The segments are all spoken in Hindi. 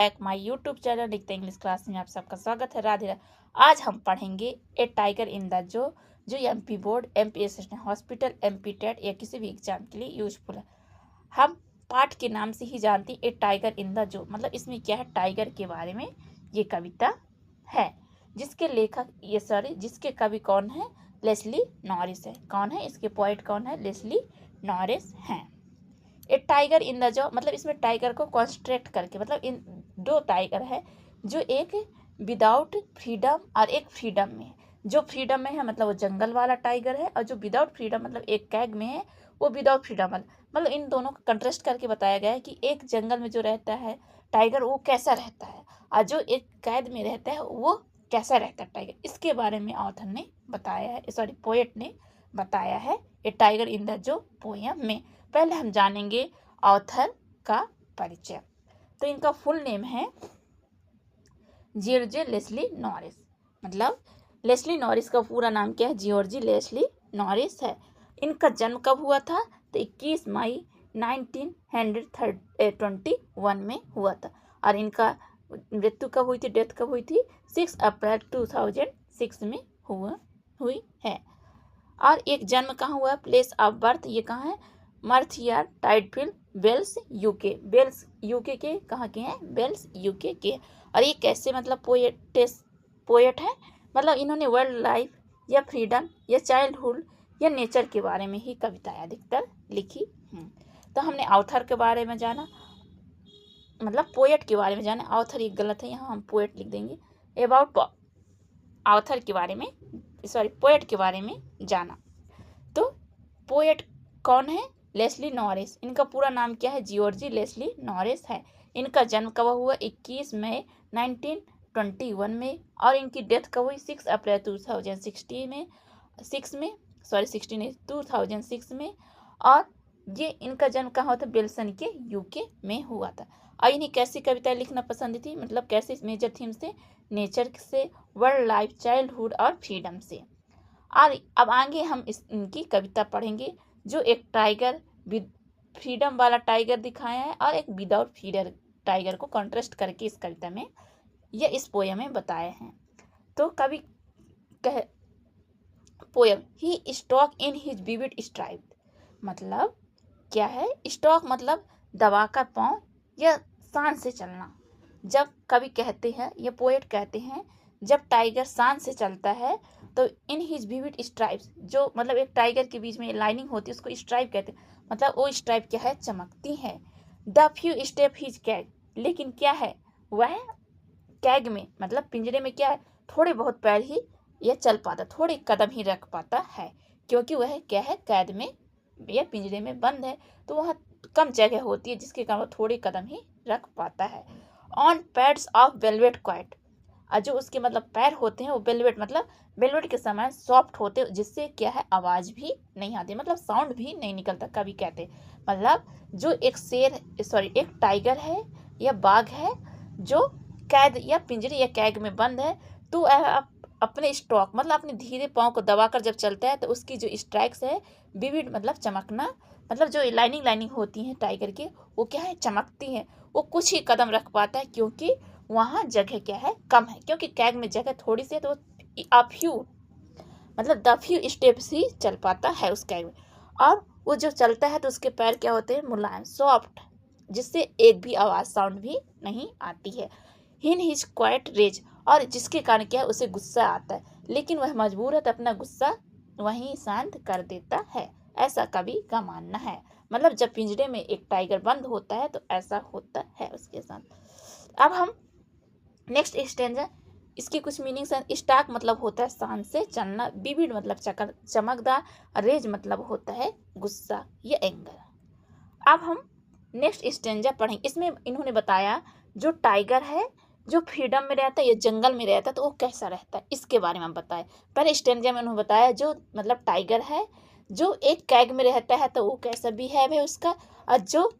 बैक माय यूट्यूब चैनल लिखते इंग्लिश क्लास में आप सबका स्वागत है। राधे राधे। आज हम पढ़ेंगे a tiger in the zoo MP board, MP assistant hospital, MP TET या किसी भी एग्जाम के लिए यूजफुल है। हम पाठ के नाम से ही जानते हैं ए टाइगर इन द मतलब इसमें क्या है, टाइगर के बारे में ये कविता है जिसके लेखक जिसके कवि कौन है, लेस्ली नॉरिस है। कौन है इसके पोएट, कौन है, लेस्ली नॉरिस हैं। ए टाइगर इन द मतलब इसमें टाइगर को कॉन्स्ट्रक्ट करके, मतलब इन दो टाइगर है जो एक विदाउट फ्रीडम और एक फ्रीडम में है। जो फ्रीडम में है मतलब वो जंगल वाला टाइगर है, और जो विदाउट फ्रीडम मतलब एक कैग में है वो विदाउट फ्रीडम वाला। मतलब इन दोनों को कंट्रास्ट करके बताया गया है कि एक जंगल में जो रहता है टाइगर वो कैसा रहता है, और जो एक कैद में रहता है वो कैसा रहता है टाइगर। इसके बारे में ऑथर ने बताया है, पोएट ने बताया है ए टाइगर इन द पोयम में। पहले हम जानेंगे ऑथर का परिचय। तो इनका फुल नेम है जॉर्ज लेस्ली नॉरिस। मतलब लेस्ली नॉरिस का पूरा नाम क्या है, जॉर्ज लेस्ली नॉरिस है। इनका जन्म कब हुआ था, तो 21 मई 1921 में हुआ था। और इनका मृत्यु कब हुई थी, डेथ कब हुई थी, 6 अप्रैल 2006 में हुई है। और एक जन्म कहाँ हुआ, प्लेस ऑफ बर्थ ये कहाँ है, मर्थयार्ड टाइडफील्ड, वेल्स यूके। वेल्स यूके के कहाँ के हैं, वेल्स यूके के। और ये कैसे मतलब पोएट है, मतलब इन्होंने वर्ल्ड लाइफ या फ्रीडम या चाइल्डहुड या नेचर के बारे में ही कविताएं अधिकतर लिखी। तो हमने ऑथर के बारे में जाना, मतलब पोएट के बारे में जाना। ऑथर ये गलत है, यहाँ हम पोएट लिख देंगे। अबाउट ऑथर के बारे में, पोएट के बारे में जाना। तो पोएट कौन है, लेस्ली नॉरिस। इनका पूरा नाम क्या है, जॉर्ज लेस्ली नॉरिस है। इनका जन्म कब हुआ, 21 मई 1921 में। और इनकी डेथ कब हुई, 6 अप्रैल 2006 में। और ये इनका जन्म कहाँ हुआ था, बेल्सन के यूके में हुआ था। और इन्हें कैसी कविताएं लिखना पसंद थी, मतलब कैसे मेजर थीम से, नेचर से, वर्ल्ड लाइफ, चाइल्डहुड और फ्रीडम से। और अब आगे हम इनकी कविता पढ़ेंगे जो एक टाइगर फ्रीडम वाला टाइगर दिखाया है और एक विदाउट फ्रीडम टाइगर को कॉन्ट्रास्ट करके इस कविता में या इस पोयम में बताए हैं। तो कवि कह poem he stock in his vivid stripe. मतलब क्या है, स्टॉक मतलब दबाकर पाँव या शान से चलना। जब कवि कहते हैं या पोएट कहते हैं जब टाइगर शान से चलता है तो इन हिज विविड स्ट्राइप्स, जो मतलब एक टाइगर के बीच में लाइनिंग होती है उसको स्ट्राइप कहते हैं। मतलब वो स्ट्राइप क्या है, चमकती है। The few step his CAG, लेकिन क्या है वह कैग में मतलब पिंजरे में क्या है, थोड़े बहुत पैर ही यह चल पाता, थोड़े कदम ही रख पाता है, क्योंकि वह क्या है, कैद में या पिंजरे में बंद है, तो वह कम जगह होती है जिसके कारण थोड़े कदम ही रख पाता है। On pads of velvet quite, और जो उसके मतलब पैर होते हैं वो वेलवेट मतलब वेलवेट के समान सॉफ्ट होते हैं, जिससे क्या है आवाज भी नहीं आती, मतलब साउंड भी नहीं निकलता। कभी कहते मतलब जो एक टाइगर है या बाघ है जो कैद या पिंजरे या कैग में बंद है, तो अपने स्टॉक मतलब अपने धीरे पाँव को दबाकर जब चलता है तो उसकी जो स्ट्राइक्स है विविड मतलब चमकना, मतलब जो लाइनिंग होती है टाइगर की वो क्या है, चमकती है। वो कुछ ही कदम रख पाता है क्योंकि वहाँ जगह क्या है, कम है, क्योंकि कैग में जगह थोड़ी सी है, तो द फ्यू स्टेप्स ही चल पाता है उस कैग में। और वो जो चलता है तो उसके पैर क्या होते हैं, मुलायम, सॉफ्ट, जिससे एक भी आवाज साउंड भी नहीं आती है। हिन हिज क्वाइट रेज, और जिसके कारण क्या है उसे गुस्सा आता है, लेकिन वह मजबूर है तो अपना गुस्सा वहीं शांत कर देता है, ऐसा कवि का मानना है। मतलब जब पिंजरे में एक टाइगर बंद होता है तो ऐसा होता है उसके साथ। अब हम नेक्स्ट स्टेंजा, इसकी कुछ मीनिंग्स हैं। स्टाक मतलब होता है शान से चलना, विविड मतलब चमकदार, रेज मतलब होता है गुस्सा या एंगर। अब हम नेक्स्ट स्टेंजा पढ़ेंगे। इसमें इन्होंने बताया जो टाइगर है जो फ्रीडम में रहता है या जंगल में रहता है तो वो कैसा रहता है, इसके बारे में बताए। पहले स्टेंजा में उन्होंने बताया जो मतलब टाइगर है जो एक कैग में रहता है तो वो कैसा बिहेव है उसका, और जो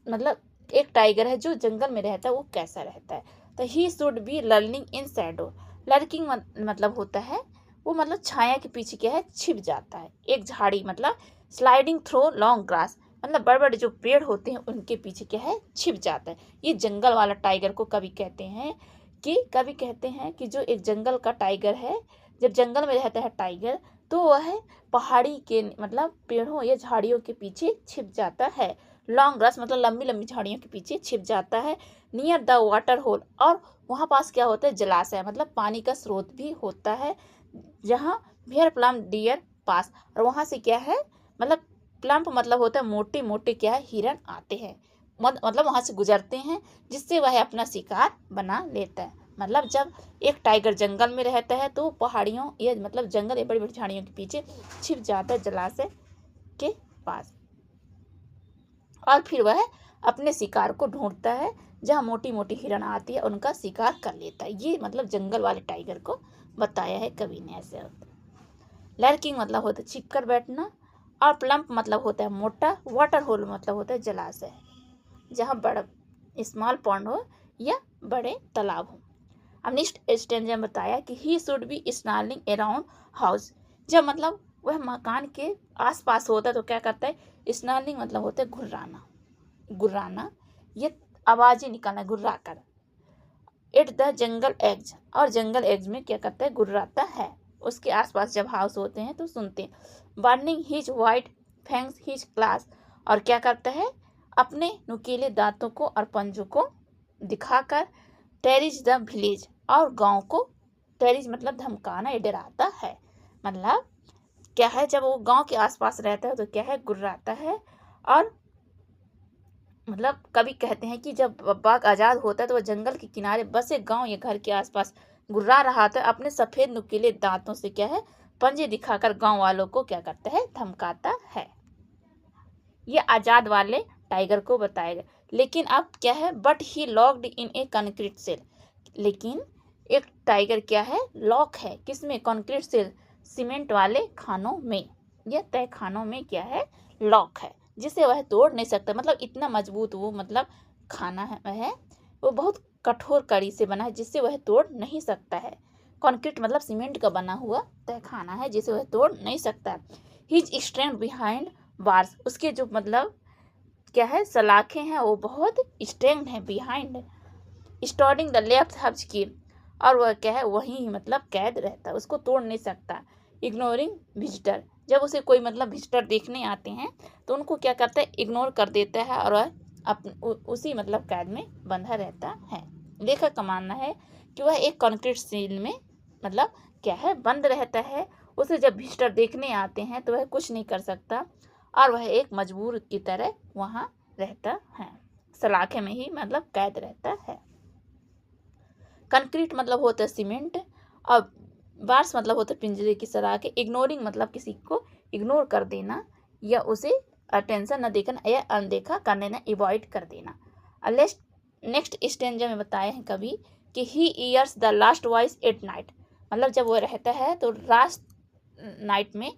मतलब एक टाइगर है जो जंगल में रहता है वो कैसा रहता है। तो he should be learning in Shadow. Lurking मतलब होता है वो मतलब छाया के पीछे क्या है, छिप जाता है। एक झाड़ी मतलब स्लाइडिंग थ्रो लॉन्ग ग्रास, मतलब बड़े बड़े जो पेड़ होते हैं उनके पीछे क्या है, छिप जाता है। ये जंगल वाला टाइगर को कभी कहते हैं कि जो एक जंगल का टाइगर है, जब जंगल में रहता है टाइगर तो वह पहाड़ी के मतलब पेड़ों या झाड़ियों के पीछे छिप जाता है। लॉन्ग ग्रास मतलब लंबी लंबी झाड़ियों के पीछे छिप जाता है। नियर द वाटर होल, और वहाँ पास क्या होता है, जलाशय मतलब पानी का स्रोत भी होता है, जहाँ वेयर प्लम डियर पास, और वहाँ से क्या है, मतलब प्लम्प मतलब होता है मोटे मोटे क्या है, हिरन आते हैं, मतलब वहाँ से गुजरते हैं, जिससे वह अपना शिकार बना लेता है। मतलब जब एक टाइगर जंगल में रहता है तो पहाड़ियों या मतलब जंगल या बड़ी बड़ी झाड़ियों के पीछे छिप जाता है जलाशय के पास, और फिर वह अपने शिकार को ढूंढता है, जहाँ मोटी मोटी हिरन आती है उनका शिकार कर लेता है। ये मतलब जंगल वाले टाइगर को बताया है कवि ने, ऐसे होता है। लर्किंग मतलब होता है छिप कर बैठना, और प्लम्प मतलब होता है मोटा, वाटर होल मतलब होता है जलाशय, जहाँ बड़ा स्मॉल पॉन्ड हो या बड़े तालाब हो। अब नेक्स्ट स्टेंजा में बताया कि he should be snarling around house, जब मतलब वह मकान के आसपास होता है तो क्या करता है, स्नार्लिंग मतलब होता है गुर्राना, ये आवाजें निकालना, गुर्रा कर। इट द जंगल एग्ज, और जंगल एग्ज में क्या करता है, गुर्राता है, उसके आसपास जब हाउस होते हैं तो सुनते हैं। Burning his white fangs his class, और क्या करता है, अपने नुकीले दांतों को और पंजों को दिखाकर टेरिज द विलेज, और गांव को, टेरिज मतलब धमकाना या डराता है। मतलब क्या है, जब वो गांव के आसपास रहता है तो क्या है, गुर्राता है। और मतलब कभी कहते हैं कि जब बाघ आजाद होता है तो वह जंगल के किनारे बसे गांव या घर के आसपास गुर्रा रहा था, अपने सफेद नुकीले दांतों से क्या है, पंजे दिखाकर गांव वालों को क्या करता है, धमकाता है। ये आजाद वाले टाइगर को बताएगा। लेकिन अब क्या है, but he locked in a concrete cell, लेकिन एक टाइगर क्या है, लॉक है किसमें, कंक्रीट सेल, सीमेंट वाले खानों में या तय खानों में क्या है, लॉक है, जिसे वह तोड़ नहीं सकता। मतलब इतना मजबूत वो मतलब खाना है वो बहुत कठोर कड़ी से बना है, जिससे वह तोड़ नहीं सकता है। कंक्रीट मतलब सीमेंट का बना हुआ तय खाना है, जिसे वह तोड़ नहीं सकता। हिज स्ट्रेंथ बिहाइंड बार्स, उसके जो मतलब क्या है, सलाखें हैं वो बहुत स्ट्रेंथ है, behind storing the left hubs की, और वह क्या है, वहीं मतलब कैद रहता है, उसको तोड़ नहीं सकता। इग्नोरिंग विजिटर, जब उसे कोई मतलब विजिटर देखने आते हैं तो उनको क्या करता है, इग्नोर कर देता है, और वह उसी मतलब कैद में बंधा रहता है। लेखक का मानना है कि वह एक कंक्रीट सील में मतलब क्या है, बंद रहता है, उसे जब विजिटर देखने आते हैं तो वह कुछ नहीं कर सकता, और वह एक मजबूर की तरह वहाँ रहता है, सलाखे में ही मतलब कैद रहता है। कंक्रीट मतलब होता है सीमेंट, और बार्स मतलब होता है पिंजरे की सलाखें। इग्नोरिंग मतलब किसी को इग्नोर कर देना, या उसे अटेंशन न देना या अनदेखा कर देना, अवॉइड कर देना। नेक्स्ट स्टेंजा में बताए हैं कभी कि he hears the last voice at night, मतलब जब वो रहता है तो लास्ट नाइट में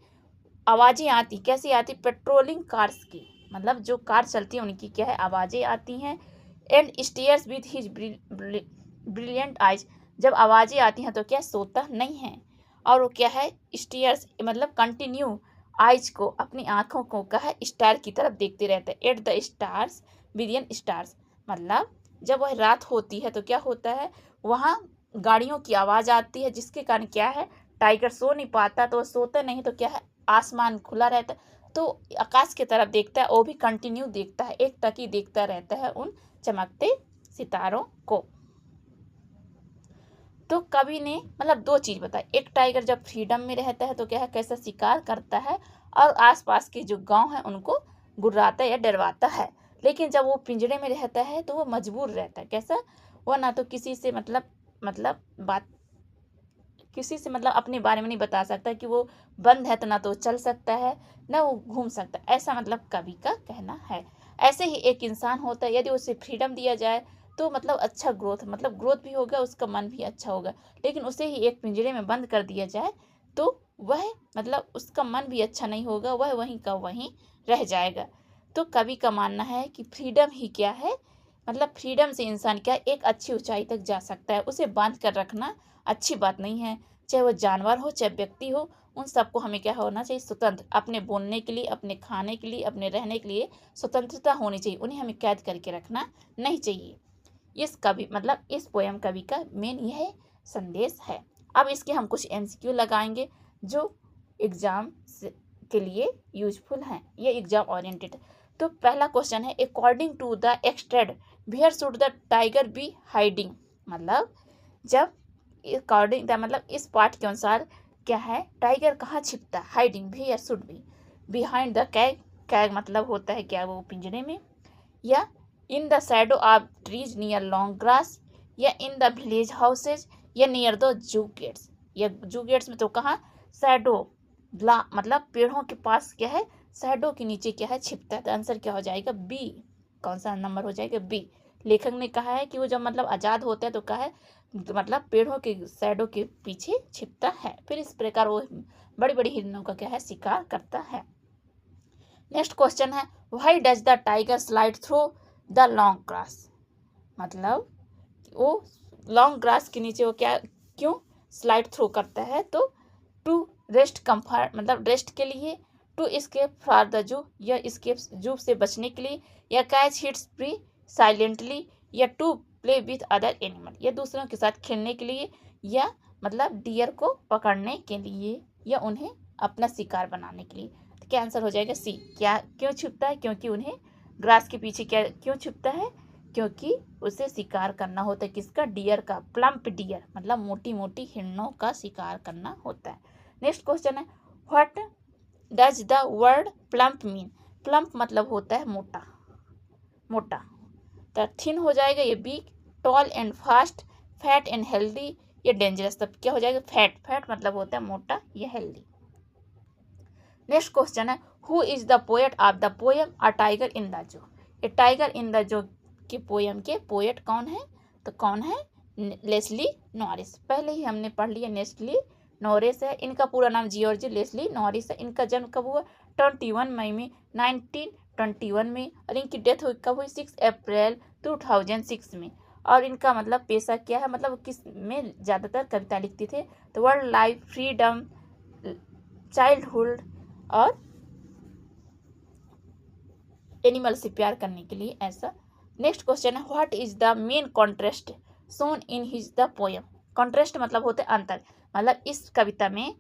आवाज़ें आती, कैसी आती, पेट्रोलिंग कार्स की, मतलब जो कार चलती है उनकी क्या है, आवाज़ें आती हैं। And stairs with his brilliant eyes, जब आवाज़ें आती हैं तो क्या, सोता नहीं है, और वो क्या है, स्टेयर्स मतलब कंटिन्यू आइज को, अपनी आंखों को कहा स्टार की तरफ देखते रहते हैं। At the stars billion stars, मतलब जब वह रात होती है तो क्या होता है, वहाँ गाड़ियों की आवाज़ आती है, जिसके कारण क्या है, टाइगर सो नहीं पाता, तो वह सोता नहीं, तो क्या है, आसमान खुला रहता है तो आकाश की तरफ देखता है, वो भी कंटिन्यू देखता है, एक टकी देखता रहता है उन चमकते सितारों को। तो कवि ने मतलब दो चीज बताई, एक टाइगर जब फ्रीडम में रहता है तो क्या है, कैसा शिकार करता है, और आसपास के जो गांव है उनको गुर्राता या डरवाता है। लेकिन जब वो पिंजरे में रहता है तो वो मजबूर रहता है, कैसा, वो ना तो किसी से मतलब बात, किसी से मतलब अपने बारे में नहीं बता सकता, कि वो बंद है तो ना तो चल सकता है ना वो घूम सकता है, ऐसा मतलब कवि का कहना है। ऐसे ही एक इंसान होता है, यदि उसे फ्रीडम दिया जाए तो मतलब अच्छा ग्रोथ भी होगा, उसका मन भी अच्छा होगा। लेकिन उसे ही एक पिंजरे में बंद कर दिया जाए तो वह मतलब उसका मन भी अच्छा नहीं होगा, वह वहीं का वहीं रह जाएगा। तो कवि का मानना है कि फ्रीडम ही क्या है, मतलब फ्रीडम से इंसान क्या एक अच्छी ऊंचाई तक जा सकता है, उसे बांध कर रखना अच्छी बात नहीं है। चाहे वो जानवर हो चाहे व्यक्ति हो, उन सबको हमें क्या होना चाहिए, स्वतंत्र, अपने बोलने के लिए, अपने खाने के लिए, अपने रहने के लिए स्वतंत्रता होनी चाहिए, उन्हें हमें कैद करके रखना नहीं चाहिए। इस कवि मतलब इस पोयम कवि का मेन यह संदेश है। अब इसके हम कुछ MCQ लगाएंगे जो एग्जाम के लिए यूजफुल हैं, ये एग्जाम ओरिएंटेड। तो पहला क्वेश्चन है, according to the extract where should the tiger be hiding. मतलब जब अकॉर्डिंग द मतलब इस पाठ के अनुसार क्या है, टाइगर कहाँ छिपता है, hiding where should be behind the cage, cage मतलब होता है क्या, वो पिंजरे में, या in the shadow of trees near long grass, या इन द विलेज हाउसेज, या नियर द जू गेट्स। या जू गेट्स में तो कहाँ, शैडो मतलब पेड़ों के पास क्या है, शैडो के नीचे क्या है, छिपता है। तो आंसर क्या हो जाएगा, बी। कौन सा नंबर हो जाएगा, बी। लेखक ने कहा है कि वो जब मतलब आज़ाद होता है तो कहा है मतलब पेड़ों के शैडो के पीछे छिपता है, फिर इस प्रकार वो बड़ी बड़ी हिरणों का क्या है, शिकार करता है। नेक्स्ट क्वेश्चन है, why does the tiger slide through the long grass. मतलब वो लॉन्ग ग्रास के नीचे वो क्या क्यों स्लाइड थ्रू करता है, तो टू रेस्ट कंफर्ट मतलब रेस्ट के लिए, to escape for the zoo या escape जू से बचने के लिए, या कैच हिट्स प्री साइलेंटली, या to play with other animal, या दूसरों के साथ खेलने के लिए, या मतलब डियर को पकड़ने के लिए, या उन्हें अपना शिकार बनाने के लिए। तो क्या आंसर हो जाएगा, सी। क्या क्यों छुपता है, क्योंकि उन्हें ग्रास के पीछे क्या क्यों छुपता है, क्योंकि उसे शिकार करना होता है, किसका, डियर का, प्लम्प डियर मतलब मोटी मोटी हिरणों का शिकार करना होता है। नेक्स्ट क्वेश्चन है, what does the word plump mean. Plump मतलब होता है मोटा, मोटा। तो थिन हो जाएगा ये be, tall and fast, fat and healthy, ये डेंजरस। तब क्या हो जाएगा, फैट। फैट मतलब होता है मोटा, ये हेल्दी। नेक्स्ट क्वेश्चन है, who is the poet of the poem a tiger in the zoo. ये टाइगर इन द जू के पोएम के पोएट कौन है, तो कौन है, लेस्ली नॉरिस। पहले ही हमने पढ़ लिया, लेस्ली नॉरिस है, इनका पूरा नाम जॉर्ज लेस्ली नॉरिस है। इनका जन्म कब हुआ, 21 मई में 1921 में, और इनकी डेथ हुई कब हुई, 6 अप्रैल 2006 में। और इनका मतलब पेशा क्या है, मतलब किस में ज़्यादातर कविता लिखते थे, तो वर्ल्ड लाइफ, फ्रीडम, चाइल्डहुड और एनिमल से प्यार करने के लिए ऐसा। नेक्स्ट क्वेश्चन है, what is the main contrast shown in his the poem. Contrast मतलब होता है अंतर, मतलब इस कविता में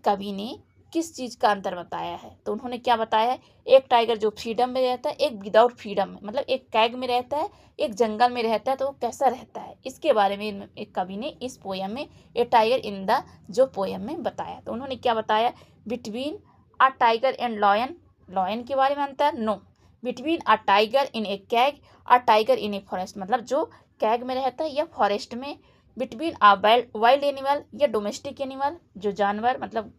कवि ने किस चीज का अंतर बताया है, तो उन्होंने क्या बताया है, एक टाइगर जो फ्रीडम में रहता है, एक विदाउट फ्रीडम में, मतलब एक कैग में रहता है, एक जंगल में रहता है, तो वो कैसा रहता है, इसके बारे में एक कवि ने इस पोएम में a tiger in the zoo poem में बताया। तो उन्होंने क्या बताया, between a tiger and lion, lion के बारे में अंतर, no, between a tiger in a cage, a tiger in a forest, मतलब जो कैग में रहता है या फॉरेस्ट में, बिटवीन अ वाइल्ड एनिमल या डोमेस्टिक एनिमल, जो जानवर मतलब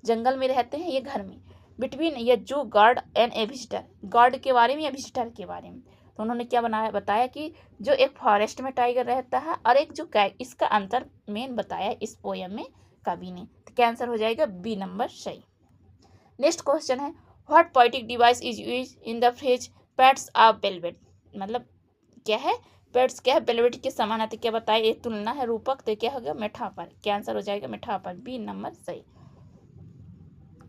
जंगल में रहते हैं ये घर में, बिटवीन या जो guard and A visitor, guard के बारे में या विजिटर के बारे में। तो उन्होंने क्या बताया कि जो एक फॉरेस्ट में टाइगर रहता है और एक जो कैग, इसका अंतर मेन बताया इस पोएम में कवि ने। तो क्या आंसर हो जाएगा, बी नंबर सही। नेक्स्ट क्वेश्चन है, what poetic device is use in the phrase pets of velvet. मतलब क्या है, पेट्स क्या है, वेलवेट के समान है, तो क्या बताया, ये तुलना है, रूपक, तो क्या होगा, मेटाफर। क्या आंसर हो जाएगा, मेटाफर, बी नंबर सही।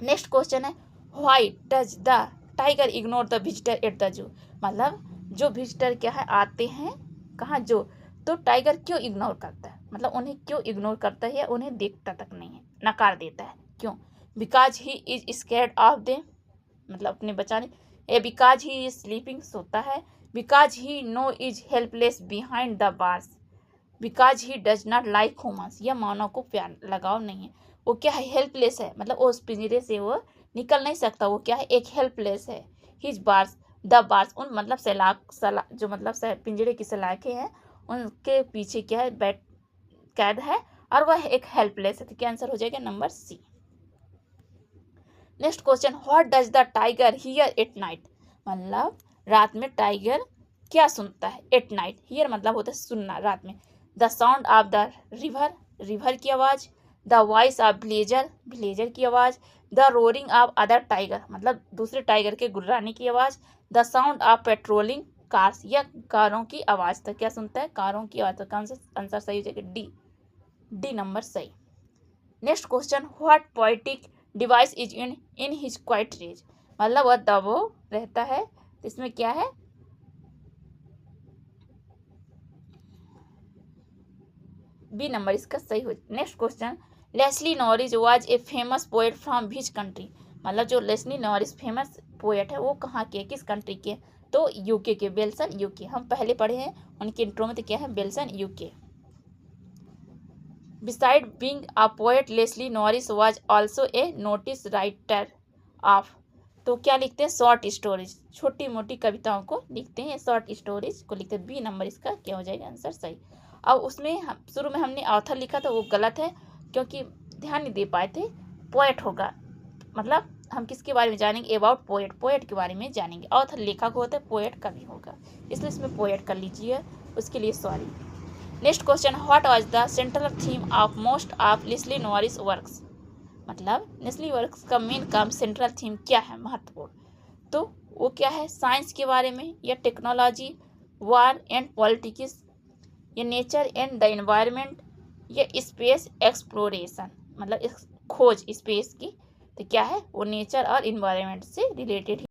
नेक्स्ट क्वेश्चन है, why does the tiger ignore the visitor at the zoo. मतलब जो विजिटर क्या है आते हैं कहाँ, जो, तो टाइगर क्यों इग्नोर करता है, मतलब उन्हें क्यों इग्नोर करता है, उन्हें देखता तक नहीं है, नकार देता है, क्यों, because he is scared of them, मतलब अपने बचाने, a because he is sleeping, सोता है, because he no is helpless behind the bars, because he does not like humans, या मानव को प्यार लगाव नहीं है, वो क्या है, हेल्पलेस है, मतलब वो उस पिंजरे से वो निकल नहीं सकता, वो क्या है, एक हेल्पलेस है, हिज बार्स, द बार्स उन मतलब जो मतलब पिंजरे की सलाखें हैं उनके पीछे क्या है, बैठ कैद है, और वह एक हेल्पलेस है। तो क्या आंसर हो जाएगा, number C. Next question, what does the tiger hear at night. मतलब रात में टाइगर क्या सुनता है, एट नाइट, हियर मतलब होता है सुनना, रात में, the sound of the river, river की आवाज़, the voice of villager, villager की आवाज़, the roaring of other tiger, मतलब दूसरे टाइगर के गुर्राने की आवाज़, the sound of patrolling cars, या कारों की आवाज़। तो क्या सुनता है, कारों की आवाज़। तो कौन सा आंसर सही हो जाएगा, डी, डी नंबर सही। Next question, what poetic device is in his quiet rage, मतलब वह दबो रहता है, तो इसमें क्या है, बी नंबर इसका सही हो। Next question, Leslie Norris was a famous poet from which country, मतलब जो लेस्ली नॉरिस फेमस पोएट है वो कहाँ के, किस कंट्री के, तो यूके के, बेल्सन यूके। हम पहले पढ़े हैं उनके इंट्रो में, तो क्या है, बेल्सन UK. Beside being a poet Leslie Norris was also a notice writer of, तो क्या लिखते हैं, शॉर्ट स्टोरीज, छोटी मोटी कविताओं को लिखते हैं, शॉर्ट स्टोरीज को लिखते हैं। बी नंबर इसका क्या हो जाएगा आंसर सही। अब उसमें हम शुरू में हमने ऑथर लिखा था, वो गलत है क्योंकि ध्यान नहीं दे पाए थे। पोएट होगा, मतलब हम किसके बारे में जानेंगे, अबाउट पोएट, पोएट के बारे में जानेंगे। ऑथर लेखक होता है, पोएट कवि होगा, इसलिए इसमें पोएट कर लीजिए, उसके लिए sorry. Next question, what was the central theme of most of Leslie Norris works, मतलब लेस्ली वर्क्स का मेन काम, सेंट्रल थीम क्या है, महत्वपूर्ण, तो वो क्या है, साइंस के बारे में, या टेक्नोलॉजी, वार एंड पॉलिटिक्स, या नेचर एंड द एनवायरनमेंट, या स्पेस एक्सप्लोरेशन, मतलब खोज स्पेस की, तो क्या है वो नेचर और इन्वायरमेंट से रिलेटेड